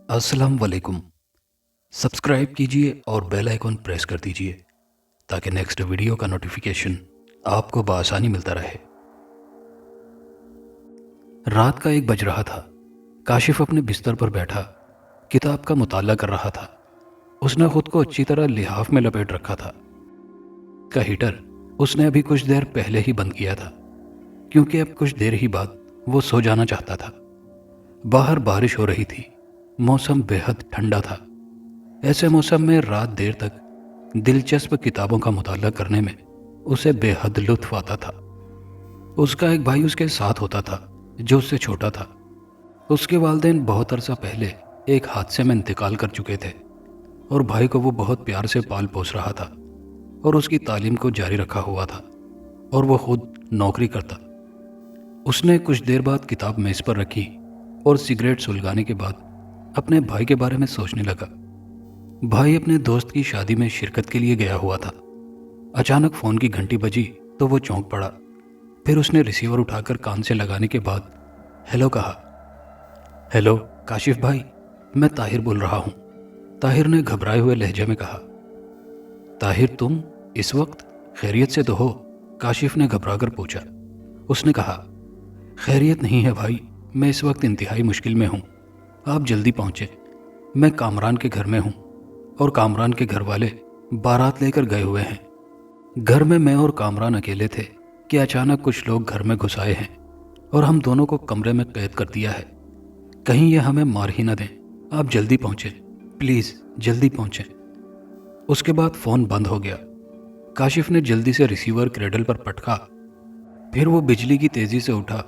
अस्सलाम वालेकुम। सब्सक्राइब कीजिए और बेल आइकन प्रेस कर दीजिए ताकि नेक्स्ट वीडियो का नोटिफिकेशन आपको बआसानी मिलता रहे। रात का 1 बज रहा था। काशिफ अपने बिस्तर पर बैठा किताब का मुताला कर रहा था। उसने खुद को अच्छी तरह लिहाफ में लपेट रखा था। का हीटर उसने अभी कुछ देर पहले ही बंद किया था, क्योंकि अब कुछ देर ही बाद वो सो जाना चाहता था। बाहर बारिश हो रही थी, मौसम बेहद ठंडा था। ऐसे मौसम में रात देर तक दिलचस्प किताबों का मुताला करने में उसे बेहद लुत्फ आता था। उसका एक भाई उसके साथ होता था जो उससे छोटा था। उसके वालिदैन बहुत अरसा पहले एक हादसे में इंतकाल कर चुके थे और भाई को वो बहुत प्यार से पाल पोस रहा था और उसकी तालीम को जारी रखा हुआ था, और वो खुद नौकरी करता। उसने कुछ देर बाद किताब मेज पर रखी और सिगरेट सुलगाने के बाद अपने भाई के बारे में सोचने लगा। भाई अपने दोस्त की शादी में शिरकत के लिए गया हुआ था। अचानक फ़ोन की घंटी बजी तो वो चौंक पड़ा। फिर उसने रिसीवर उठाकर कान से लगाने के बाद हेलो कहा। हेलो काशिफ भाई, मैं ताहिर बोल रहा हूँ। ताहिर ने घबराए हुए लहजे में कहा। ताहिर, तुम इस वक्त खैरियत से तो हो? काशिफ ने घबराकर पूछा। उसने कहा, खैरियत नहीं है भाई, मैं इस वक्त इंतहाई मुश्किल में हूँ। आप जल्दी पहुँचे। मैं कामरान के घर में हूँ और कामरान के घर वाले बारात लेकर गए हुए हैं। घर में मैं और कामरान अकेले थे कि अचानक कुछ लोग घर में घुस आए हैं और हम दोनों को कमरे में कैद कर दिया है। कहीं ये हमें मार ही न दें। आप जल्दी पहुँचे, प्लीज़ जल्दी पहुँचें। उसके बाद फ़ोन बंद हो गया। काशिफ ने जल्दी से रिसीवर क्रेडल पर पटका। फिर वो बिजली की तेज़ी से उठा।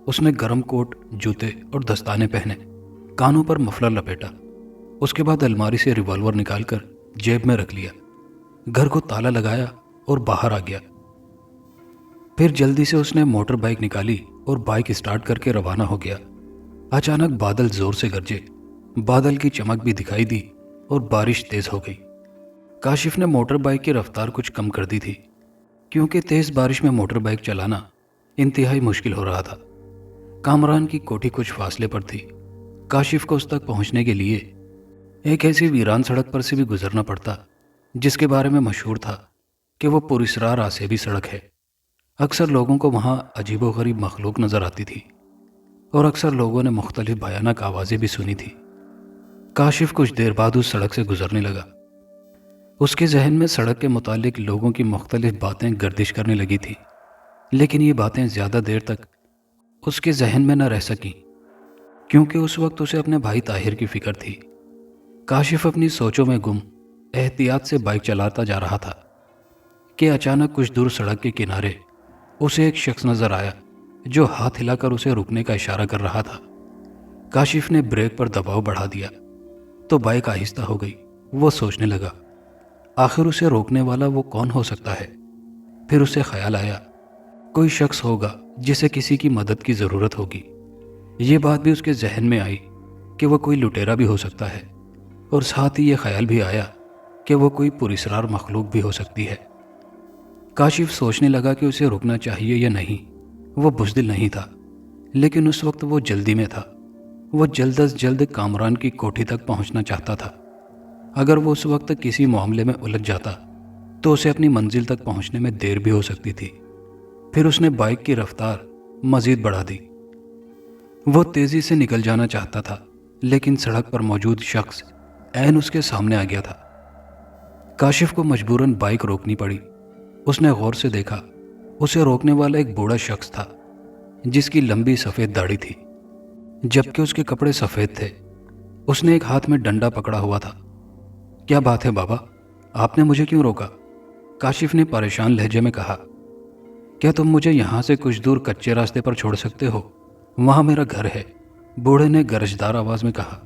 उसने गर्म कोट, जूते और दस्ताने पहने, कानों पर मफलर लपेटा। उसके बाद अलमारी से रिवॉल्वर निकालकर जेब में रख लिया, घर को ताला लगाया और बाहर आ गया। फिर जल्दी से उसने मोटर बाइक निकाली और बाइक स्टार्ट करके रवाना हो गया। अचानक बादल जोर से गरजे, बादल की चमक भी दिखाई दी और बारिश तेज हो गई। काशिफ ने मोटर बाइक की रफ्तार कुछ कम कर दी थी, क्योंकि तेज बारिश में मोटर बाइक चलाना इंतहाई मुश्किल हो रहा था। कामरान की कोठी कुछ फासले पर थी। काशिफ को उस तक पहुंचने के लिए एक ऐसी वीरान सड़क पर से भी गुजरना पड़ता जिसके बारे में मशहूर था कि वो पुरस्रार आसेबी सड़क है। अक्सर लोगों को वहाँ अजीबोगरीब मखलूक नज़र आती थी और अक्सर लोगों ने मुख्तलिफ भयानक आवाज़ें भी सुनी थी। काशिफ कुछ देर बाद उस सड़क से गुजरने लगा। उसके जहन में सड़क के मुतालिक लोगों की मुख्तलिफ बातें गर्दिश करने लगी थी, लेकिन ये बातें ज़्यादा देर तक उसके जहन में न रह सकीं, क्योंकि उस वक्त उसे अपने भाई ताहिर की फिक्र थी। काशिफ अपनी सोचों में गुम एहतियात से बाइक चलाता जा रहा था कि अचानक कुछ दूर सड़क के किनारे उसे एक शख्स नजर आया जो हाथ हिलाकर उसे रुकने का इशारा कर रहा था। काशिफ ने ब्रेक पर दबाव बढ़ा दिया तो बाइक आहिस्ता हो गई। वो सोचने लगा, आखिर उसे रोकने वाला वो कौन हो सकता है। फिर उसे ख्याल आया, कोई शख्स होगा जिसे किसी की मदद की ज़रूरत होगी। ये बात भी उसके जहन में आई कि वह कोई लुटेरा भी हो सकता है, और साथ ही ये ख्याल भी आया कि वो कोई पुरस्रार मखलूक भी हो सकती है। काशिफ सोचने लगा कि उसे रुकना चाहिए या नहीं। वो बुज़दिल नहीं था, लेकिन उस वक्त वो जल्दी में था। वो जल्द अज जल्द कामरान की कोठी तक पहुंचना चाहता था। अगर वो उस वक्त किसी मामले में उलझ जाता तो उसे अपनी मंजिल तक पहुंचने में देर भी हो सकती थी। फिर उसने बाइक की रफ्तार मज़ीद बढ़ा दी। वो तेज़ी से निकल जाना चाहता था, लेकिन सड़क पर मौजूद शख्स ऐन उसके सामने आ गया था। काशिफ को मजबूरन बाइक रोकनी पड़ी। उसने गौर से देखा, उसे रोकने वाला एक बूढ़ा शख्स था जिसकी लंबी सफ़ेद दाढ़ी थी, जबकि उसके कपड़े सफ़ेद थे। उसने एक हाथ में डंडा पकड़ा हुआ था। क्या बात है बाबा, आपने मुझे क्यों रोका? काशिफ ने परेशान लहजे में कहा। क्या तुम मुझे यहाँ से कुछ दूर कच्चे रास्ते पर छोड़ सकते हो? वहाँ मेरा घर है, बूढ़े ने गरजदार आवाज़ में कहा।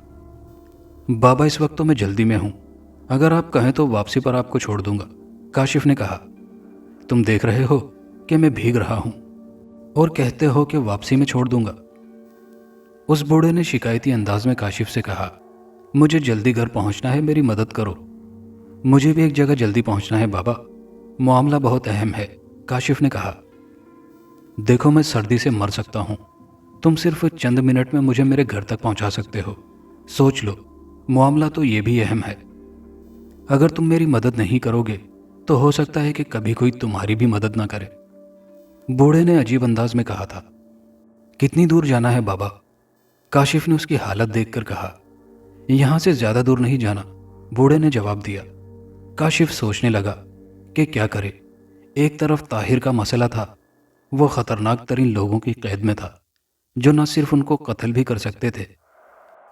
बाबा, इस वक्त तो मैं जल्दी में हूँ, अगर आप कहें तो वापसी पर आपको छोड़ दूंगा, काशिफ ने कहा। तुम देख रहे हो कि मैं भीग रहा हूँ और कहते हो कि वापसी में छोड़ दूंगा। उस बूढ़े ने शिकायती अंदाज में काशिफ से कहा, मुझे जल्दी घर पहुँचना है, मेरी मदद करो। मुझे भी एक जगह जल्दी पहुँचना है बाबा, मामला बहुत अहम है, काशिफ ने कहा। देखो, मैं सर्दी से मर सकता हूँ, तुम सिर्फ चंद मिनट में मुझे मेरे घर तक पहुँचा सकते हो। सोच लो, معاملہ تو یہ بھی اہم ہے، اگر تم میری مدد نہیں کرو گے تو ہو سکتا ہے کہ کبھی کوئی تمہاری بھی مدد نہ کرے، بوڑھے نے عجیب انداز میں کہا تھا۔ کتنی دور جانا ہے بابا؟ کاشف نے اس کی حالت دیکھ کر کہا۔ یہاں سے زیادہ دور نہیں جانا، بوڑھے نے جواب دیا۔ کاشف سوچنے لگا کہ کیا کرے۔ ایک طرف طاہر کا مسئلہ تھا، وہ خطرناک ترین لوگوں کی قید میں تھا جو نہ صرف ان کو قتل بھی کر سکتے تھے،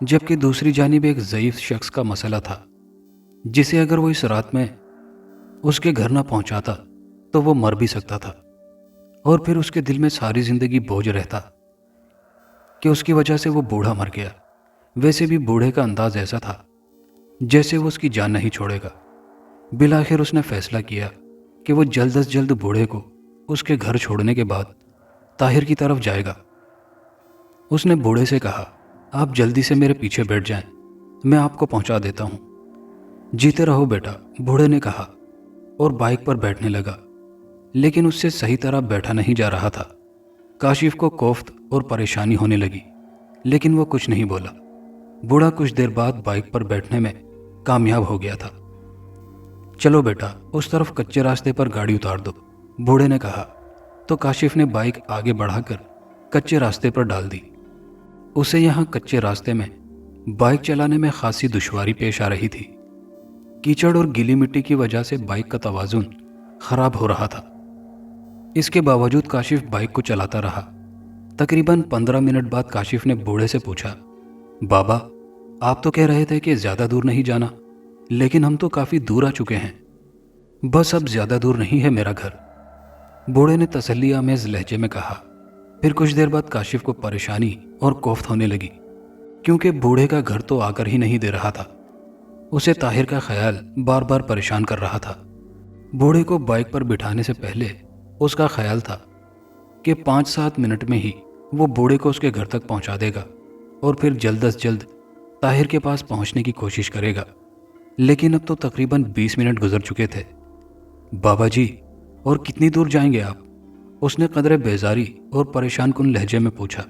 جبکہ دوسری جانب ایک ضعیف شخص کا مسئلہ تھا جسے اگر وہ اس رات میں اس کے گھر نہ پہنچاتا تو وہ مر بھی سکتا تھا، اور پھر اس کے دل میں ساری زندگی بوجھ رہتا کہ اس کی وجہ سے وہ بوڑھا مر گیا۔ ویسے بھی بوڑھے کا انداز ایسا تھا جیسے وہ اس کی جان نہیں چھوڑے گا۔ بالآخر اس نے فیصلہ کیا کہ وہ جلد از جلد بوڑھے کو اس کے گھر چھوڑنے کے بعد طاہر کی طرف جائے گا۔ اس نے بوڑھے سے کہا، آپ جلدی سے میرے پیچھے بیٹھ جائیں، میں آپ کو پہنچا دیتا ہوں۔ جیتے رہو بیٹا، بوڑھے نے کہا اور بائک پر بیٹھنے لگا، لیکن اس سے صحیح طرح بیٹھا نہیں جا رہا تھا۔ کاشف کو کوفت اور پریشانی ہونے لگی، لیکن وہ کچھ نہیں بولا۔ بوڑھا کچھ دیر بعد بائک پر بیٹھنے میں کامیاب ہو گیا تھا۔ چلو بیٹا، اس طرف کچے راستے پر گاڑی اتار دو، بوڑھے نے کہا تو کاشف نے بائک آگے بڑھا کر کچے راستے پر ڈال دی۔ اسے یہاں کچے راستے میں بائک چلانے میں خاصی دشواری پیش آ رہی تھی۔ کیچڑ اور گیلی مٹی کی وجہ سے بائک کا توازن خراب ہو رہا تھا۔ اس کے باوجود کاشف بائک کو چلاتا رہا۔ تقریباً 15 منٹ بعد کاشف نے بوڑھے سے پوچھا، بابا آپ تو کہہ رہے تھے کہ زیادہ دور نہیں جانا، لیکن ہم تو کافی دور آ چکے ہیں۔ بس اب زیادہ دور نہیں ہے میرا گھر، بوڑھے نے تسلی آمیز لہجے میں کہا۔ پھر کچھ دیر بعد کاشف کو پریشانی اور کوفت ہونے لگی، کیونکہ بوڑھے کا گھر تو آ کر ہی نہیں دے رہا تھا۔ اسے طاہر کا خیال بار بار پریشان کر رہا تھا۔ بوڑھے کو بائک پر بٹھانے سے پہلے اس کا خیال تھا کہ 5-7 منٹ میں ہی وہ بوڑھے کو اس کے گھر تک پہنچا دے گا اور پھر جلد از جلد طاہر کے پاس پہنچنے کی کوشش کرے گا۔ لیکن اب تو تقریباً 20 منٹ گزر چکے تھے۔ بابا جی، اور کتنی دور جائیں گے آپ؟ اس نے قدرے بیزاری اور پریشان کن لہجے میں پوچھا۔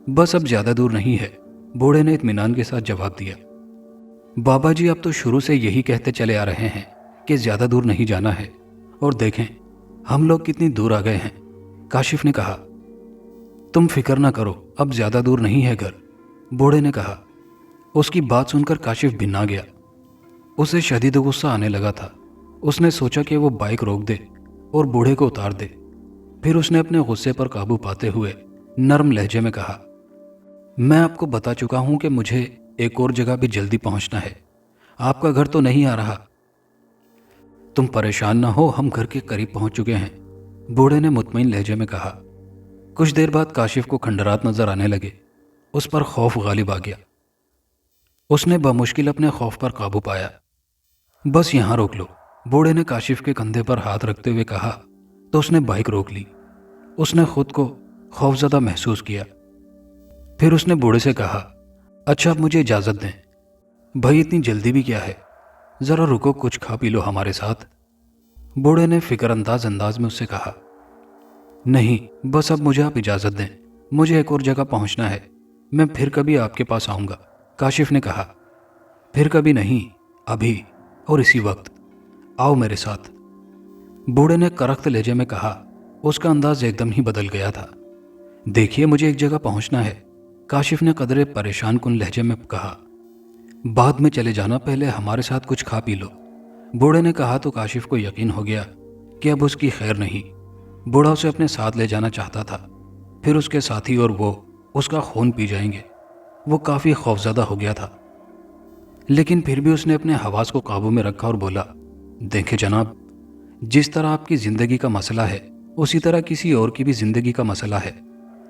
بس اب زیادہ دور نہیں ہے، بوڑھے نے اطمینان کے ساتھ جواب دیا۔ بابا جی، آپ تو شروع سے یہی کہتے چلے آ رہے ہیں کہ زیادہ دور نہیں جانا ہے، اور دیکھیں ہم لوگ کتنی دور آ گئے ہیں، کاشف نے کہا۔ تم فکر نہ کرو، اب زیادہ دور نہیں ہے گھر، بوڑھے نے کہا۔ اس کی بات سن کر کاشف بھنا گیا۔ اسے شدید غصہ آنے لگا تھا۔ اس نے سوچا کہ وہ بائک روک دے اور بوڑھے کو اتار دے۔ پھر اس نے اپنے غصے پر قابو پاتے ہوئے نرم لہجے میں کہا، میں آپ کو بتا چکا ہوں کہ مجھے ایک اور جگہ بھی جلدی پہنچنا ہے، آپ کا گھر تو نہیں آ رہا۔ تم پریشان نہ ہو، ہم گھر کے قریب پہنچ چکے ہیں، بوڑھے نے مطمئن لہجے میں کہا۔ کچھ دیر بعد کاشف کو کھنڈرات نظر آنے لگے۔ اس پر خوف غالب آ گیا۔ اس نے بمشکل اپنے خوف پر قابو پایا۔ بس یہاں روک لو، بوڑھے نے کاشف کے کندھے پر ہاتھ رکھتے ہوئے کہا تو اس نے بائک روک لی۔ اس نے خود کو خوفزدہ محسوس کیا۔ پھر اس نے بوڑھے سے کہا، اچھا اب مجھے اجازت دیں، بھائی اتنی جلدی بھی کیا ہے، ذرا رکو، کچھ کھا پی لو ہمارے ساتھ۔ بوڑھے نے فکر انداز میں اس سے کہا، نہیں، بس اب مجھے آپ اجازت دیں، مجھے ایک اور جگہ پہنچنا ہے، میں پھر کبھی آپ کے پاس آؤں گا، کاشف نے کہا۔ پھر کبھی نہیں، ابھی اور اسی وقت، آؤ میرے ساتھ، بوڑھے نے کرخت لہجے میں کہا۔ اس کا انداز ایک دم ہی بدل گیا تھا۔ دیکھیے مجھے ایک جگہ پہنچنا ہے، کاشف نے قدرے پریشان کن لہجے میں کہا، بعد میں چلے جانا، پہلے ہمارے ساتھ کچھ کھا پی لو، بوڑھے نے کہا تو کاشف کو یقین ہو گیا کہ اب اس کی خیر نہیں۔ بوڑھا اسے اپنے ساتھ لے جانا چاہتا تھا، پھر اس کے ساتھی اور وہ اس کا خون پی جائیں گے۔ وہ کافی خوفزدہ ہو گیا تھا، لیکن پھر بھی اس نے اپنے حواس کو قابو میں رکھا اور بولا، دیکھیں جناب، جس طرح آپ کی زندگی کا مسئلہ ہے اسی طرح کسی اور کی بھی زندگی کا مسئلہ ہے،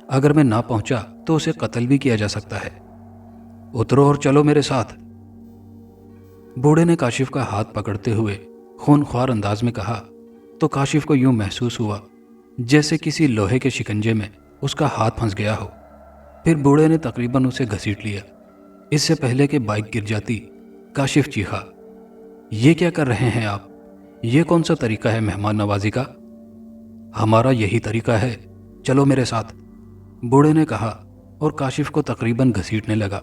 اگر میں نہ پہنچا تو اسے قتل بھی کیا جا سکتا ہے، اترو اور چلو میرے ساتھ، بوڑھے نے کاشف کا ہاتھ پکڑتے ہوئے خون خوار انداز میں کہا تو کاشف کو یوں محسوس ہوا جیسے کسی لوہے کے شکنجے میں اس کا ہاتھ پھنس گیا ہو۔ پھر بوڑھے نے تقریباً اسے گھسیٹ لیا۔ اس سے پہلے کہ بائک گر جاتی، کاشف چیخا، یہ کیا کر رہے ہیں آپ؟ یہ کون سا طریقہ ہے مہمان نوازی کا؟ ہمارا یہی طریقہ ہے، چلو میرے ساتھ، بوڑھے نے کہا اور کاشف کو تقریباً گھسیٹنے لگا۔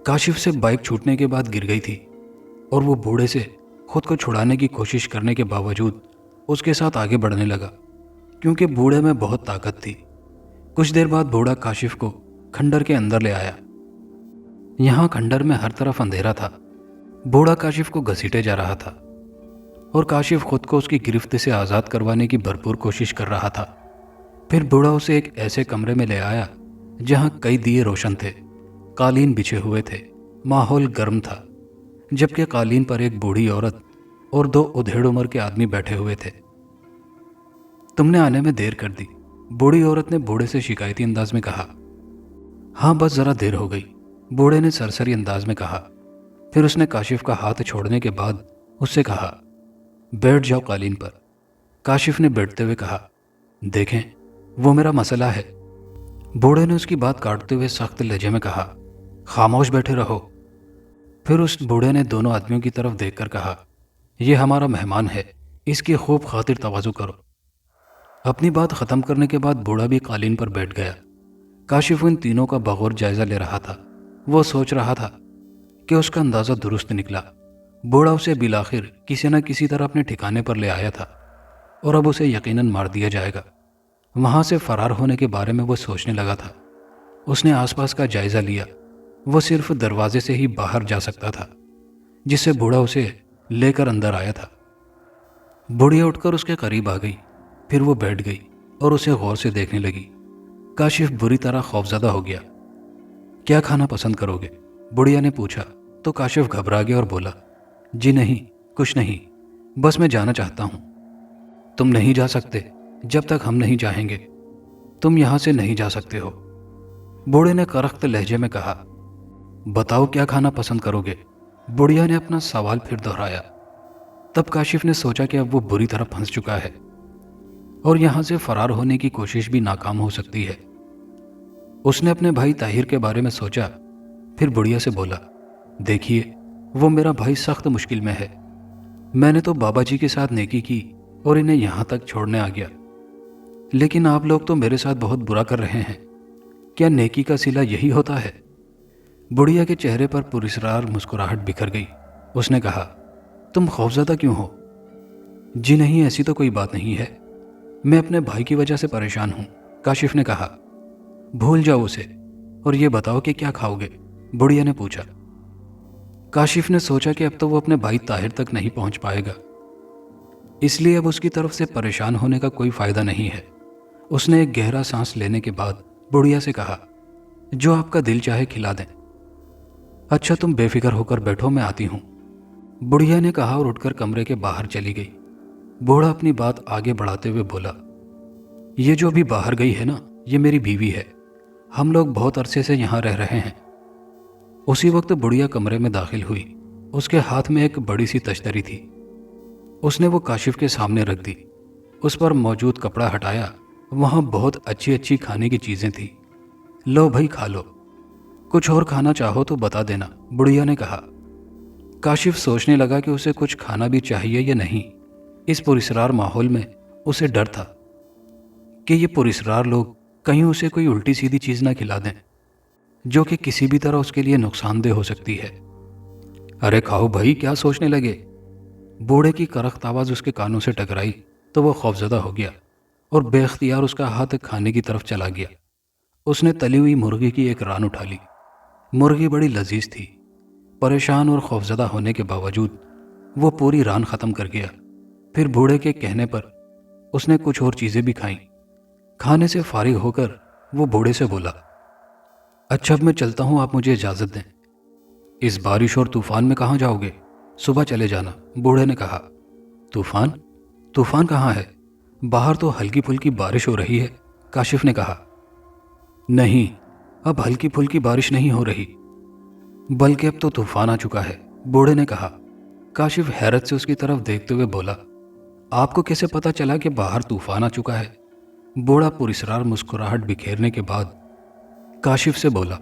काशिफ से बाइक छूटने के बाद गिर गई थी और वो बूढ़े से खुद को छुड़ाने की कोशिश करने के बावजूद उसके साथ आगे बढ़ने लगा, क्योंकि बूढ़े में बहुत ताकत थी। कुछ देर बाद बूढ़ा काशिफ को खंडर के अंदर ले आया। यहाँ खंडर में हर तरफ अंधेरा था। बूढ़ा काशिफ को घसीटे जा रहा था और काशिफ खुद को उसकी गिरफ्त से आज़ाद करवाने की भरपूर कोशिश कर रहा था। फिर बूढ़ा उसे एक ऐसे कमरे में ले आया जहाँ कई दिए रोशन थे, कालीन बिछे हुए थे, माहौल गर्म था, जबकि कालीन पर एक बूढ़ी औरत और 2 उधेड़ उम्र के आदमी बैठे हुए थे। तुमने आने में देर कर दी, बूढ़ी औरत ने बूढ़े से शिकायती अंदाज में कहा। हाँ, बस जरा देर हो गई, बूढ़े ने सरसरी अंदाज में कहा। फिर उसने काशिफ का हाथ छोड़ने के बाद उससे कहा, बैठ जाओ कालीन पर। काशिफ ने बैठते हुए कहा, देखें, वो मेरा मसला है। बूढ़े ने उसकी बात काटते हुए सख्त लहजे में कहा, खामोश बैठे रहो। फिर उस बूढ़े ने दोनों आदमियों की तरफ देखकर कहा, यह हमारा मेहमान है, इसकी खूब खातिर तवाज़ु करो। अपनी बात ख़त्म करने के बाद बूढ़ा भी कालीन पर बैठ गया। काशिफ इन तीनों का बगौर जायज़ा ले रहा था। वो सोच रहा था कि उसका अंदाज़ा दुरुस्त निकला। बूढ़ा उसे बिलाखिर किसी न किसी तरह अपने ठिकाने पर ले आया था और अब उसे यकीनन मार दिया जाएगा। वहाँ से फरार होने के बारे में वो सोचने लगा था। उसने आसपास का जायज़ा लिया। वो सिर्फ दरवाजे से ही बाहर जा सकता था, जिससे बूढ़ा उसे लेकर अंदर आया था। बुढ़िया उठकर उसके करीब आ गई। फिर वो बैठ गई और उसे गौर से देखने लगी। काशिफ बुरी तरह खौफजदा हो गया। क्या खाना पसंद करोगे? बुढ़िया ने पूछा तो काशिफ घबरा गया और बोला, जी नहीं, कुछ नहीं, बस मैं जाना चाहता हूँ। तुम नहीं जा सकते जब तक हम नहीं चाहेंगे। तुम यहाँ से नहीं जा सकते हो। बूढ़े ने करख्त लहजे में कहा। बताओ क्या खाना पसंद करोगे? बुढ़िया ने अपना सवाल फिर दोहराया। तब काशिफ ने सोचा कि अब वो बुरी तरह फंस चुका है और यहाँ से फरार होने की कोशिश भी नाकाम हो सकती है। उसने अपने भाई ताहिर के बारे में सोचा। फिर बुढ़िया से बोला, देखिए, वो मेरा भाई सख्त मुश्किल में है। मैंने तो बाबा जी के साथ नेकी की और इन्हें यहाँ तक छोड़ने आ गया, लेकिन आप लोग तो मेरे साथ बहुत बुरा कर रहे हैं। क्या नेकी का सिला यही होता है? बुढ़िया के चेहरे पर पुरस्कार मुस्कुराहट बिखर गई। उसने कहा, तुम खौफजदा क्यों हो? जी नहीं, ऐसी तो कोई बात नहीं है, मैं अपने भाई की वजह से परेशान हूँ। काशिफ ने कहा। भूल जाओ उसे और ये बताओ कि क्या खाओगे? बुढ़िया ने पूछा। काशिफ ने सोचा कि अब तो वो अपने भाई ताहिर तक नहीं पहुंच पाएगा, इसलिए अब उसकी तरफ से परेशान होने का कोई फायदा नहीं है। उसने एक गहरा सांस लेने के बाद बुढ़िया से कहा, जो आपका दिल चाहे खिला दें। अच्छा, तुम बेफिक्र होकर बैठो, मैं आती हूँ, बुढ़िया ने कहा और उठकर कमरे के बाहर चली गई। बूढ़ा अपनी बात आगे बढ़ाते हुए बोला, ये जो अभी बाहर गई है ना, ये मेरी बीवी है। हम लोग बहुत अरसे से यहाँ रह रहे हैं। उसी वक्त बुढ़िया कमरे में दाखिल हुई। उसके हाथ में एक बड़ी सी तश्तरी थी। उसने वो काशिफ के सामने रख दी। उस पर मौजूद कपड़ा हटाया। वहाँ बहुत अच्छी अच्छी खाने की चीज़ें थी। लो भाई, खा लो। कुछ और खाना चाहो तो बता देना, बुढ़िया ने कहा। काशिफ सोचने लगा कि उसे कुछ खाना भी चाहिए या नहीं। इस पुरस्कार माहौल में उसे डर था कि ये पुरस्कार लोग कहीं उसे कोई उल्टी सीधी चीज़ ना खिला दें, जो कि किसी भी तरह उसके लिए नुकसानदेह हो सकती है। अरे खाओ भाई, क्या सोचने लगे? बूढ़े की करख्त आवाज़ उसके कानों से टकराई तो वो खौफजदा हो गया और बेख्तियार उसका हाथ खाने की तरफ चला गया। उसने तली हुई मुर्गी की एक रान उठा ली। मुर्गी बड़ी लजीज थी। परेशान और खौफजदा होने के बावजूद वो पूरी रान ख़त्म कर गया। फिर बूढ़े के कहने पर उसने कुछ और चीज़ें भी खाईं। खाने से फारिग होकर वो बूढ़े से बोला, अच्छा, अब मैं चलता हूँ, आप मुझे इजाज़त दें। इस बारिश और तूफान में कहाँ जाओगे? सुबह चले जाना, बूढ़े ने कहा। तूफान? तूफान कहाँ है? बाहर तो हल्की फुल्की बारिश हो रही है, काशिफ ने कहा। नहीं, अब हल्की फुल्की बारिश नहीं हो रही, बल्कि अब तो तूफान आ चुका है, बूढ़े ने कहा। काशिफ हैरत से उसकी तरफ देखते हुए बोला, आपको कैसे पता चला कि बाहर तूफान आ चुका है? बूढ़ा पुरस्कार मुस्कुराहट बिखेरने के बाद काशिफ से बोला,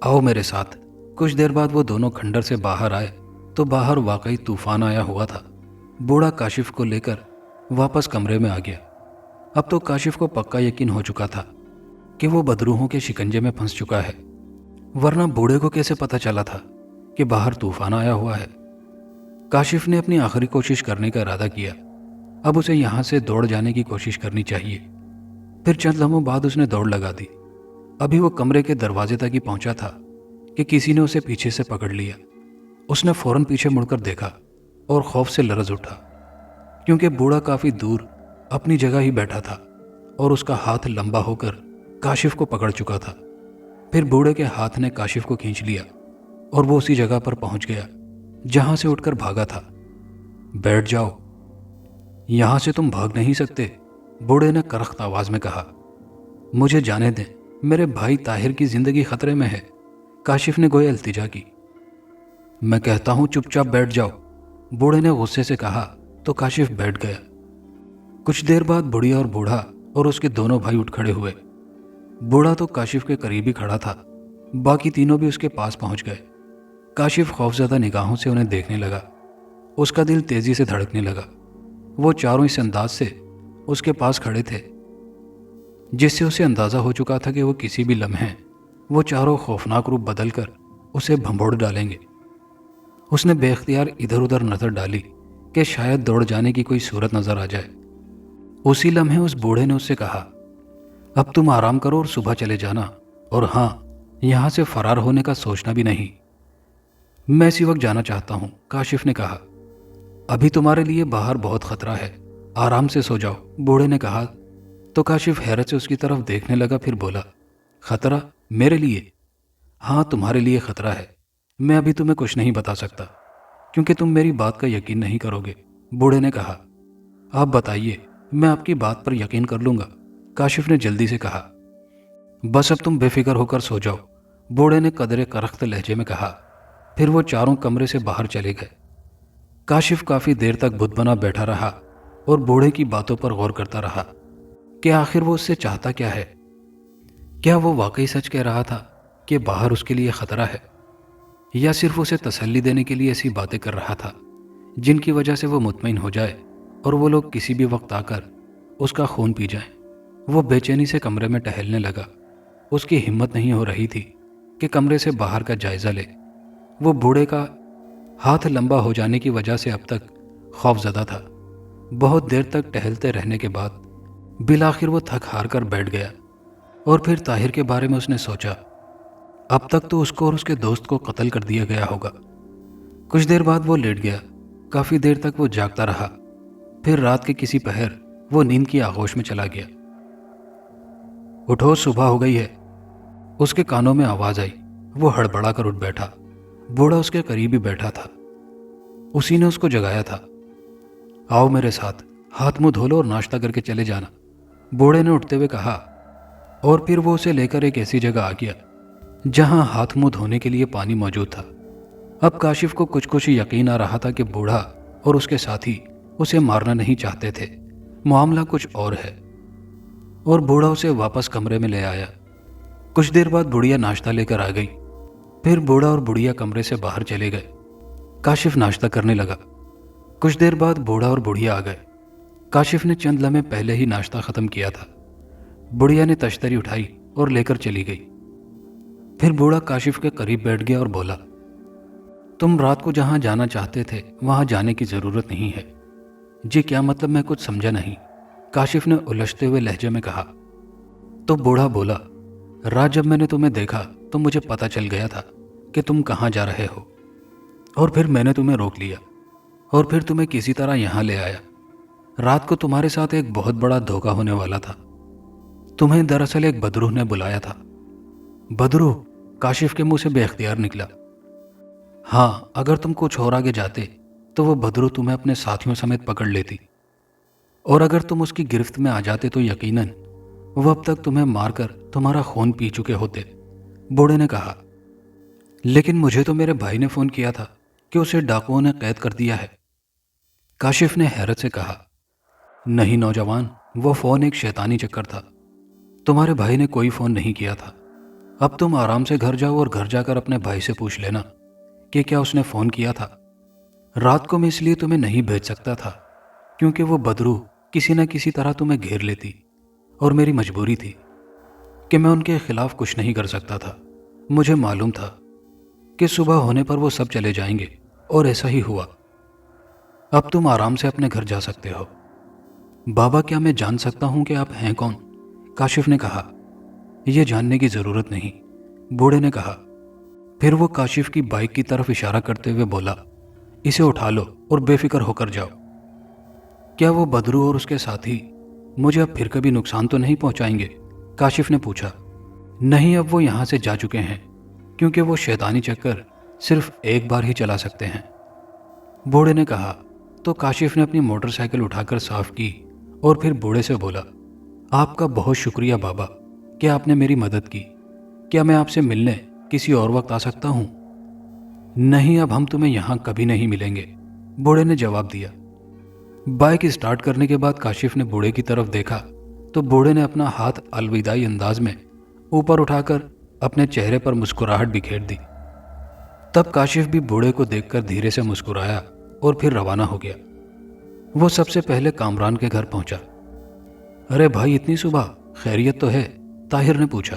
आओ मेरे साथ। कुछ देर बाद वो दोनों खंडर से बाहर आए तो बाहर वाकई तूफान आया हुआ था। बूढ़ा काशिफ को लेकर वापस कमरे में आ गया। अब तो काशिफ को पक्का यकीन हो चुका था कि वो बदरूहों के शिकंजे में फंस चुका है। ورنہ बूढ़े को कैसे पता चला था कि बाहर तूफान आया हुआ है। काशिफ ने अपनी आखिरी कोशिश करने का इरादा किया। अब उसे यहाँ से दौड़ जाने की कोशिश करनी चाहिए। फिर चंद लम्हों बाद उसने दौड़ लगा दी। अभी वो कमरे के दरवाजे तक ही पहुंचा था कि किसी ने उसे पीछे से पकड़ लिया। उसने फौरन पीछे मुड़कर देखा और खौफ से लरज उठा, क्योंकि बूढ़ा काफी दूर अपनी जगह ही बैठा था और उसका हाथ लंबा होकर काशिफ को पकड़ चुका था। फिर बूढ़े के हाथ ने काशिफ को खींच लिया और वो उसी जगह पर पहुंच गया जहां से उठकर भागा था। बैठ जाओ, यहां से तुम भाग नहीं सकते, बूढ़े ने करख्त आवाज में कहा। मुझे जाने दें, मेरे भाई ताहिर की जिंदगी खतरे में है, काशिफ ने गोया इल्तिजा की। मैं कहता हूं चुपचाप बैठ जाओ, बूढ़े ने गुस्से से कहा तो काशिफ बैठ गया। कुछ देर बाद बुढ़िया और बूढ़ा और उसके दोनों भाई उठ खड़े हुए। बूढ़ा तो काशिफ के करीब ही खड़ा था, बाकी तीनों भी उसके पास पहुंच गए। काशिफ खौफजदा निगाहों से उन्हें देखने लगा। उसका दिल तेजी से धड़कने लगा। वो चारों इस अंदाज से उसके पास खड़े थे जिससे उसे अंदाजा हो चुका था कि वो किसी भी लम्हे वो चारों खौफनाक रूप बदलकर उसे भंभोड़ डालेंगे। उसने बेख्तियार इधर उधर नजर डाली कि शायद दौड़ जाने की कोई सूरत नजर आ जाए। उसी लम्हे उस बूढ़े ने उससे कहा, अब तुम आराम करो और सुबह चले जाना, और हाँ, यहां से फरार होने का सोचना भी नहीं। मैं इसी वक्त जाना चाहता हूं, काशिफ ने कहा। अभी तुम्हारे लिए बाहर बहुत खतरा है, आराम से सो जाओ, बूढ़े ने कहा। तो काशिफ हैरत से उसकी तरफ देखने लगा, फिर बोला, खतरा मेरे लिए? हाँ, तुम्हारे लिए खतरा है। मैं अभी तुम्हें कुछ नहीं बता सकता क्योंकि तुम मेरी बात का यकीन नहीं करोगे, बूढ़े ने कहा। आप बताइए, मैं आपकी बात पर यकीन कर लूंगा, काशिफ ने जल्दी से कहा। बस अब तुम बेफिक्र होकर सो जाओ, बूढ़े ने कदरे करख्त लहजे में कहा। फिर वो चारों कमरे से बाहर चले गए। काशिफ काफी देर तक बुत बना बैठा रहा और बूढ़े की बातों पर गौर करता रहा कि आखिर वो उससे चाहता क्या है। क्या वो वाकई सच कह रहा था कि बाहर उसके लिए खतरा है, या सिर्फ उसे तसल्ली देने के लिए ऐसी बातें कर रहा था जिनकी वजह से वो मुतमईन हो जाए और वो लोग किसी भी वक्त आकर उसका खून पी जाएं। वो बेचैनी से कमरे में टहलने लगा। उसकी हिम्मत नहीं हो रही थी कि कमरे से बाहर का जायजा ले। वो बूढ़े का हाथ लंबा हो जाने की वजह से अब तक खौफजदा था। बहुत देर तक टहलते रहने के बाद बिलाखिर वो थक हार कर बैठ गया और फिर ताहिर के बारे में उसने सोचा। अब तक तो उसको और उसके दोस्त को कत्ल कर दिया गया होगा। कुछ देर बाद वो लेट गया। काफी देर तक वो जागता रहा। फिर रात के किसी पहर वो नींद की आगोश में चला गया। उठो, सुबह हो गई है, उसके कानों में आवाज आई। वो हड़बड़ा कर उठ बैठा। बूढ़ा उसके करीब ही बैठा था। उसी ने उसको जगाया था। आओ मेरे साथ, हाथ मुंह धो लो और नाश्ता करके चले जाना, बूढ़े ने उठते हुए कहा। और फिर वो उसे लेकर एक ऐसी जगह आ गया जहां हाथ मुंह धोने के लिए पानी मौजूद था। अब काशिफ को कुछ कुछ यकीन आ रहा था कि बूढ़ा और उसके साथी उसे मारना नहीं चाहते थे, मामला कुछ और है। और बूढ़ा उसे वापस कमरे में ले आया। कुछ देर बाद बुढ़िया नाश्ता लेकर आ गई। फिर बूढ़ा और बुढ़िया कमरे से बाहर चले गए। काशिफ नाश्ता करने लगा। कुछ देर बाद बूढ़ा और बुढ़िया आ गए। काशिफ ने चंद लम्हे पहले ही नाश्ता खत्म किया था। बुढ़िया ने तश्तरी उठाई और लेकर चली गई। फिर बूढ़ा काशिफ के करीब बैठ गया और बोला, तुम रात को जहां जाना चाहते थे वहां जाने की जरूरत नहीं है। जी क्या मतलब, मैं कुछ समझा नहीं, काशिफ ने उलझते हुए लहजे में कहा। तो बूढ़ा बोला, रात जब मैंने तुम्हें देखा तो मुझे पता चल गया था कि तुम कहाँ जा रहे हो, और फिर मैंने तुम्हें रोक लिया और फिर तुम्हें किसी तरह यहाँ ले आया। रात को तुम्हारे साथ एक बहुत बड़ा धोखा होने वाला था। तुम्हें दरअसल एक बदरूह ने बुलाया था। बदरूह? काशिफ के मुंह से बेख्तियार निकला। हाँ, अगर तुम कुछ और आगे जाते तो वो बदरूह तुम्हें अपने साथियों समेत पकड़ लेती, और अगर तुम उसकी गिरफ्त में आ जाते तो यकीनन वो अब तक तुम्हें मारकर तुम्हारा खून पी चुके होते, बूढ़े ने कहा। लेकिन मुझे तो मेरे भाई ने फोन किया था कि उसे डाकुओं ने कैद कर दिया है, काशिफ ने हैरत से कहा। नहीं नौजवान, वो फोन एक शैतानी चक्कर था। तुम्हारे भाई ने कोई फोन नहीं किया था। अब तुम आराम से घर जाओ और घर जाकर अपने भाई से पूछ लेना कि क्या उसने फोन किया था। रात को मैं इसलिए तुम्हें नहीं भेज सकता था क्योंकि वो बदरूह किसी न किसी तरह तुम्हें घेर लेती, और मेरी मजबूरी थी कि मैं उनके खिलाफ कुछ नहीं कर सकता था। مجھے معلوم تھا کہ صبح ہونے پر وہ سب چلے جائیں گے، اور ایسا ہی ہوا۔ اب تم آرام سے اپنے گھر جا سکتے ہو۔ بابا، کیا میں جان سکتا ہوں کہ آپ ہیں کون؟ کاشف نے کہا۔ یہ جاننے کی ضرورت نہیں، بوڑھے نے کہا۔ پھر وہ کاشف کی بائک کی طرف اشارہ کرتے ہوئے بولا، اسے اٹھا لو اور بے فکر ہو کر جاؤ۔ کیا وہ بدرو اور اس کے ساتھی مجھے اب پھر کبھی نقصان تو نہیں پہنچائیں گے؟ کاشف نے پوچھا۔ نہیں، اب وہ یہاں سے جا چکے ہیں، کیونکہ وہ شیطانی چکر صرف ایک بار ہی چلا سکتے ہیں، بوڑھے نے کہا۔ تو کاشف نے اپنی موٹر سائیکل اٹھا کر صاف کی اور پھر بوڑھے سے بولا، آپ کا بہت شکریہ بابا کہ آپ نے میری مدد کی۔ کیا میں آپ سے ملنے کسی اور وقت آ سکتا ہوں؟ نہیں، اب ہم تمہیں یہاں کبھی نہیں ملیں گے، بوڑھے نے جواب دیا۔ بائک اسٹارٹ کرنے کے بعد کاشف نے بوڑھے کی طرف دیکھا تو بوڑھے نے اپنا ہاتھ الوداعی انداز میں اوپر اٹھا کر اپنے چہرے پر مسکراہٹ بکھیر دی۔ تب کاشف بھی بوڑھے کو دیکھ کر دھیرے سے مسکرایا اور پھر روانہ ہو گیا۔ وہ سب سے پہلے کامران کے گھر پہنچا۔ ارے بھائی، اتنی صبح، خیریت تو ہے؟ طاہر نے پوچھا۔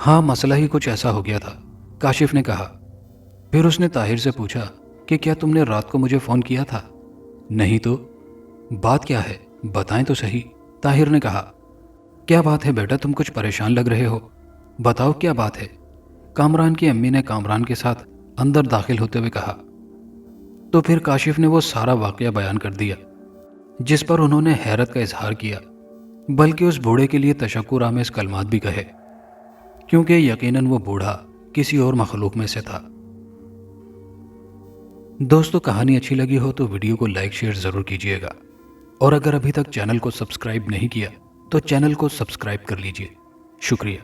ہاں، مسئلہ ہی کچھ ایسا ہو گیا تھا، کاشف نے کہا۔ پھر اس نے طاہر سے پوچھا کہ کیا تم نے رات کو مجھے فون کیا تھا؟ نہیں تو۔ بات کیا ہے، بتائیں تو صحیح، طاہر نے کہا۔ کیا بات ہے بیٹا، تم کچھ پریشان لگ رہے ہو، بتاؤ کیا بات ہے؟ کامران کی امی نے کامران کے ساتھ اندر داخل ہوتے ہوئے کہا۔ تو پھر کاشف نے وہ سارا واقعہ بیان کر دیا، جس پر انہوں نے حیرت کا اظہار کیا، بلکہ اس بوڑھے کے لیے تشکر آمیز کلمات بھی کہے، کیونکہ یقیناً وہ بوڑھا کسی اور مخلوق میں سے تھا۔ دوستو، کہانی اچھی لگی ہو تو ویڈیو کو لائک شیئر ضرور کیجیے گا، اور اگر ابھی تک چینل کو سبسکرائب نہیں کیا تو چینل کو سبسکرائب کر لیجیے۔ شکریہ۔